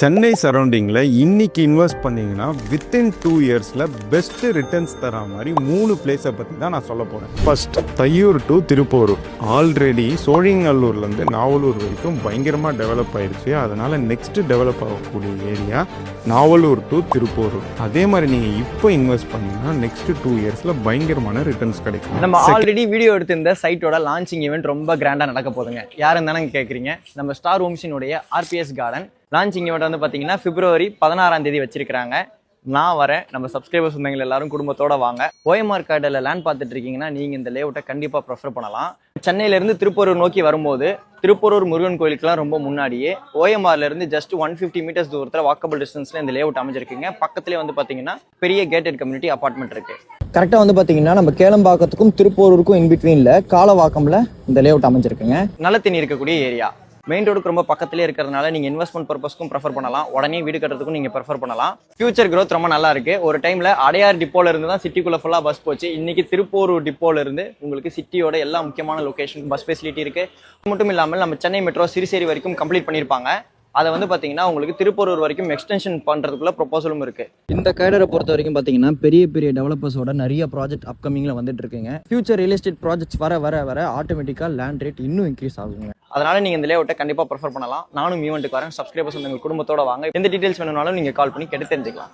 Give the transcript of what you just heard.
சென்னை சரௌண்டிங்கில் இன்னைக்கு இன்வெஸ்ட் பண்ணிங்கன்னா வித்தின் 2 இயர்ஸில் பெஸ்ட்டு ரிட்டர்ன்ஸ் தர மாதிரி 3 பிளேஸை பற்றி தான் நான் சொல்ல போகிறேன். First, Thaiyur to Thiruporur. Already சோழிங்கல்லூர்லேருந்து நாவலூர் வரைக்கும் பயங்கரமாக டெவலப் ஆயிடுச்சு. அதனால் நெக்ஸ்ட்டு டெவலப் ஆகக்கூடிய ஏரியா நாவலூர் டு திருப்போரூர். அதே மாதிரி நீங்கள் இப்போ இன்வெஸ்ட் பண்ணிங்கன்னா நெக்ஸ்ட் 2 இயர்ஸில் பயங்கரமான ரிட்டர்ன்ஸ் கிடைக்கும். நம்ம ஆல்ரெடி வீடியோ எடுத்திருந்த சைட்டோட லான்ச்சிங் ஈவெண்ட் ரொம்ப கிராண்டாக நடக்க போதுங்க. யாருன்னு தானே கேட்குறீங்க? நம்ம ஸ்டார் ஹோம்ஸினுடைய ஆர்பிஎஸ் கார்டன் லான்ச்சிங் ஈவெண்ட் வந்து பார்த்தீங்கன்னா பிப்ரவரி 16ஆம் தேதி வச்சிருக்காங்க. நான் வரேன். நம்ம சப்ஸ்கிரைபர்ஸ் வந்தவங்க எல்லாரும் குடும்பத்தோட வாங்க. ஓஎம்ஆர் கார்டில் லேண்ட் பார்த்துட்டு இருக்கீங்கன்னா நீங்கள் இந்த லேஅவுட்டை கண்டிப்பாக ப்ரிஃபர் பண்ணலாம். சென்னையிலேருந்து திருப்பூரூர் நோக்கி வரும்போது திருப்பூரூர் முருகன் கோயிலுக்குலாம் ரொம்ப முன்னாடியே ஓஎம்ஆர்லேருந்து ஜஸ்ட் 150 மீட்டர்ஸ் தூரத்தில் வாக்கபிள் டிஸ்டன்ஸில் இந்த லேஅவுட் அமைஞ்சிருக்குங்க. பக்கத்துலேயே வந்து பார்த்தீங்கன்னா பெரிய கேட்டட் கம்யூனிட்டி அபார்ட்மெண்ட் இருக்கு. கரெக்டாக வந்து பார்த்தீங்கன்னா நம்ம கேளம்பாக்கத்துக்கும் திருப்பூரூருக்கும் இன்பிட்வீனில் காலவாக்கம்ல இந்த லேஅவுட் அமைஞ்சிருக்குங்க. நல்ல தண்ணி இருக்கக்கூடிய ஏரியா, மெயின் ரோடுக்கு ரொம்ப பக்கத்திலே இருக்கிறதுனால நீங்கள் இன்வெஸ்ட்மெண்ட் பர்பஸ்க்கும் ப்ரிஃபர் பண்ணலாம். உடனே வீடு கட்டுறதுக்கும் நீங்கள் ப்ரிஃபர் பண்ணலாம். ஃபியூச்சர் growth ரொம்ப நல்லா இருக்கு. ஒரு டைமில் அடையார் டிப்போல இருந்து தான் சிட்டிக்குள்ள ஃபுல்லாக பஸ் போச்சு. இன்னைக்கு திருப்பூர் டிப்போல இருந்து உங்களுக்கு சிட்டியோட எல்லா முக்கியமான லொகேஷன் பஸ் ஃபெசிலிட்டி இருக்கு. மட்டும் இல்லாமல் நம்ம சென்னை மெட்ரோ சிறுசேரி வரைக்கும் கம்ப்ளீட் பண்ணியிருப்பாங்க. அதை வந்து பார்த்தீங்கன்னா உங்களுக்கு திருப்பூரூர் வரைக்கும் எக்ஸ்டென்ஷன் பண்ணுறதுக்குள்ள ப்ரொபோசலும் இருக்கு. இந்த கேடரை பொறுத்த வரைக்கும் பார்த்தீங்கன்னா பெரிய பெரிய டெவலப்பர்ஸோட நிறைய ப்ராஜெக்ட் அப்கமிங்ல வந்துட்டு இருக்குங்க. ஃபியூச்சர் ரியல் எஸ்டேட் ப்ராஜெக்ட்ஸ் வர வர வர ஆட்டோமேட்டிக்காக லேண்ட் ரேட் இன்னும் இன்க்ரீஸ் ஆகுங்க. அதனால நீங்கள் இந்த லேஅவுட்டை கண்டிப்பாக ப்ரிஃபர் பண்ணலாம். நானும் ஈவெண்ட்டுக்கு வரேன். சப்ஸ்கிரைபர்ஸ் உங்கள் குடும்பத்தோட வாங்க. எந்த டீடைல்ஸ் வேணும்னாலும் நீங்கள் கால் பண்ணி கேட்டு தெரிஞ்சுக்கலாம்.